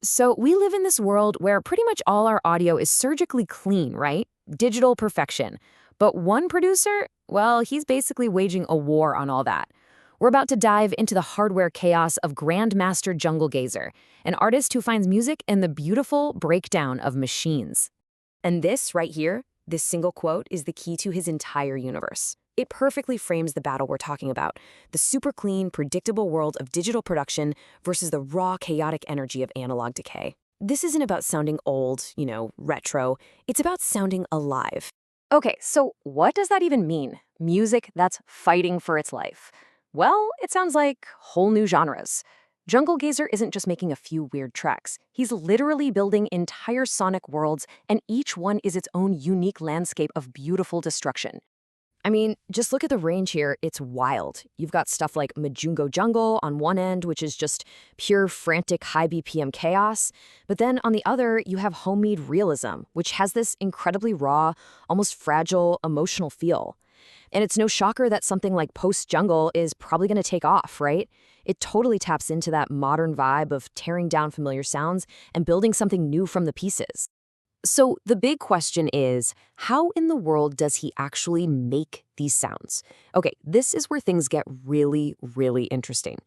So we live in this world where pretty much all our audio is surgically clean, right? Digital perfection. But one producer, well, he's basically waging a war on all that. We're about to dive into the hardware chaos of Grandmaster Junglegazer, an artist who finds music in the beautiful breakdown of machines. And this right here, this single quote, is the key to his entire universe. It perfectly frames the battle we're talking about, the super clean, predictable world of digital production versus the raw, chaotic energy of analog decay. This isn't about sounding old, retro. It's about sounding alive. Okay, so what does that even mean? Music that's fighting for its life. Well, it sounds like whole new genres. Junglegazer isn't just making a few weird tracks. He's literally building entire sonic worlds, and each one is its own unique landscape of beautiful destruction. I mean, just look at the range here. It's wild. You've got stuff like Majungo Jungle on one end, which is just pure frantic high BPM chaos. But then on the other, you have homemade realism, which has this incredibly raw, almost fragile, emotional feel. And it's no shocker that something like post-jungle is probably going to take off, right? It totally taps into that modern vibe of tearing down familiar sounds and building something new from the pieces. So the big question is, how in the world does he actually make these sounds? Okay, this is where things get really, really interesting.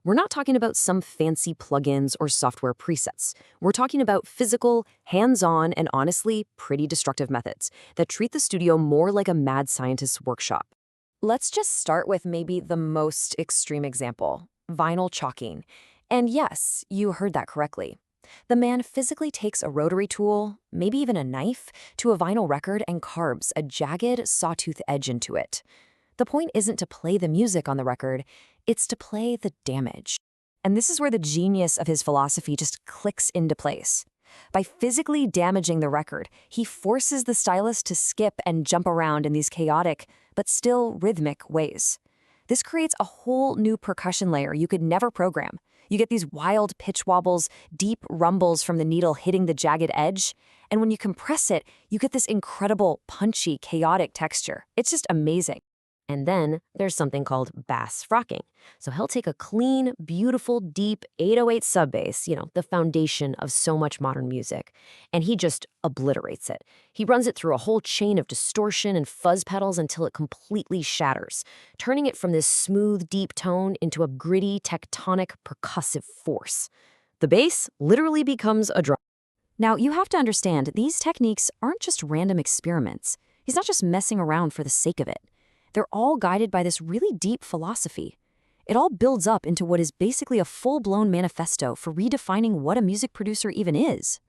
We're not talking about some fancy plugins or software presets. We're talking about physical, hands-on, and honestly, pretty destructive methods that treat the studio more like a mad scientist's workshop. Let's just start with maybe the most extreme example, vinyl chalking. And yes, you heard that correctly. The man physically takes a rotary tool, maybe even a knife, to a vinyl record and carves a jagged, sawtooth edge into it. The point isn't to play the music on the record, it's to play the damage. And this is where the genius of his philosophy just clicks into place. By physically damaging the record, he forces the stylist to skip and jump around in these chaotic, but still rhythmic ways. This creates a whole new percussion layer you could never program. You get these wild pitch wobbles, deep rumbles from the needle hitting the jagged edge, and when you compress it, you get this incredible, punchy, chaotic texture. It's just amazing. And then there's something called bass frocking. So he'll take a clean, beautiful, deep 808 sub-bass, the foundation of so much modern music, and he just obliterates it. He runs it through a whole chain of distortion and fuzz pedals until it completely shatters, turning it from this smooth, deep tone into a gritty, tectonic, percussive force. The bass literally becomes a drum. Now, you have to understand, these techniques aren't just random experiments. He's not just messing around for the sake of it. They're all guided by this really deep philosophy. It all builds up into what is basically a full-blown manifesto for redefining what a music producer even is.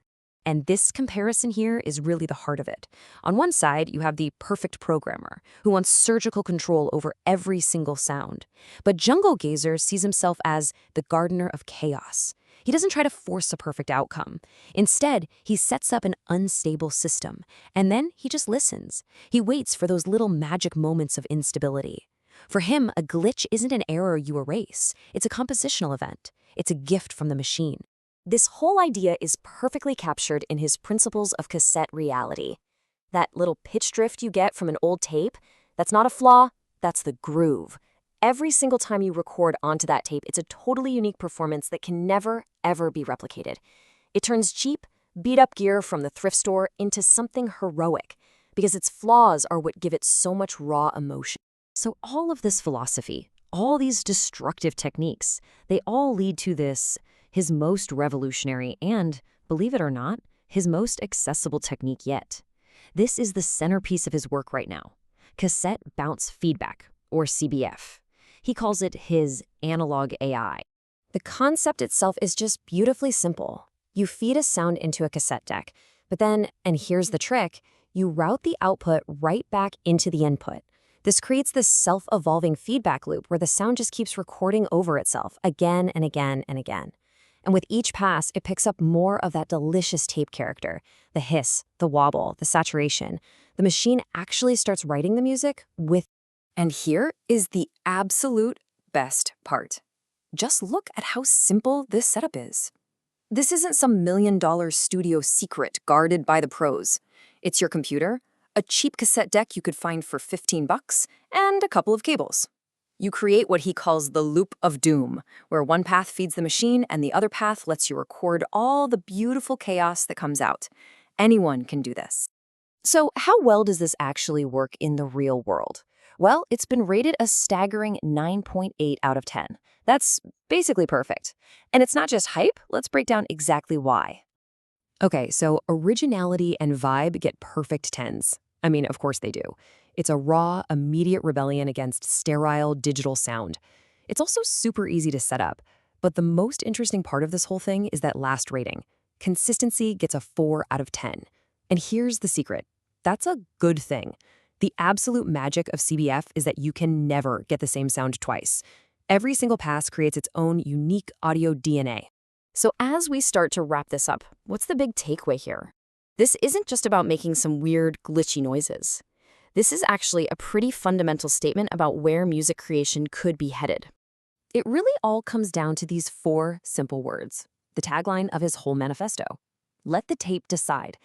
And this comparison here is really the heart of it. On one side, you have the perfect programmer who wants surgical control over every single sound. But Junglegazer sees himself as the gardener of chaos. He doesn't try to force a perfect outcome. Instead, he sets up an unstable system, and then he just listens. He waits for those little magic moments of instability. For him, a glitch isn't an error you erase. It's a compositional event. It's a gift from the machine. This whole idea is perfectly captured in his principles of cassette reality. That little pitch drift you get from an old tape, that's not a flaw, that's the groove. Every single time you record onto that tape, it's a totally unique performance that can never, ever be replicated. It turns cheap, beat-up gear from the thrift store into something heroic, because its flaws are what give it so much raw emotion. So all of this philosophy, all these destructive techniques, they all lead to this, his most revolutionary and, believe it or not, his most accessible technique yet. This is the centerpiece of his work right now, cassette bounce feedback, or CBF. He calls it his analog AI. The concept itself is just beautifully simple. You feed a sound into a cassette deck, but then, and here's the trick, you route the output right back into the input. This creates this self-evolving feedback loop where the sound just keeps recording over itself again and again and again. And with each pass, it picks up more of that delicious tape character, the hiss, the wobble, the saturation. The machine actually starts writing the music with. And here is the absolute best part. Just look at how simple this setup is. This isn't some $1 million studio secret guarded by the pros. It's your computer, a cheap cassette deck you could find for $15, and a couple of cables. You create what he calls the loop of doom, where one path feeds the machine and the other path lets you record all the beautiful chaos that comes out. Anyone can do this. So, how well does this actually work in the real world? Well, it's been rated a staggering 9.8 out of 10. That's basically perfect. And it's not just hype, let's break down exactly why. Okay, so originality and vibe get perfect 10s. I mean, of course they do. It's a raw, immediate rebellion against sterile digital sound. It's also super easy to set up. But the most interesting part of this whole thing is that last rating. Consistency gets a 4 out of 10. And here's the secret. That's a good thing. The absolute magic of CBF is that you can never get the same sound twice. Every single pass creates its own unique audio DNA. So as we start to wrap this up, what's the big takeaway here? This isn't just about making some weird, glitchy noises. This is actually a pretty fundamental statement about where music creation could be headed. It really all comes down to these 4 simple words, the tagline of his whole manifesto. Let the tape decide.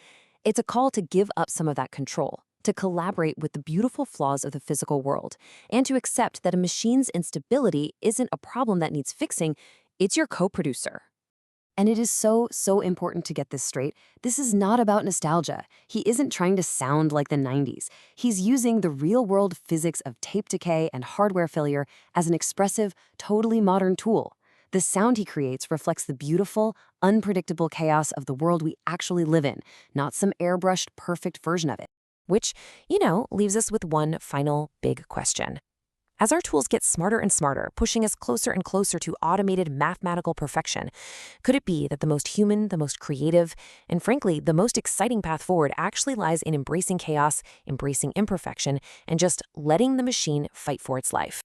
It's a call to give up some of that control, to collaborate with the beautiful flaws of the physical world, and to accept that a machine's instability isn't a problem that needs fixing, it's your co-producer. And it is so important to get this straight. This is not about nostalgia. He isn't trying to sound like the 90s. He's using the real-world physics of tape decay and hardware failure as an expressive, totally modern tool. The sound he creates reflects the beautiful, unpredictable chaos of the world we actually live in, not some airbrushed, perfect version of it. Which, leaves us with one final big question. As our tools get smarter and smarter, pushing us closer and closer to automated mathematical perfection, could it be that the most human, the most creative, and frankly, the most exciting path forward actually lies in embracing chaos, embracing imperfection, and just letting the machine fight for its life?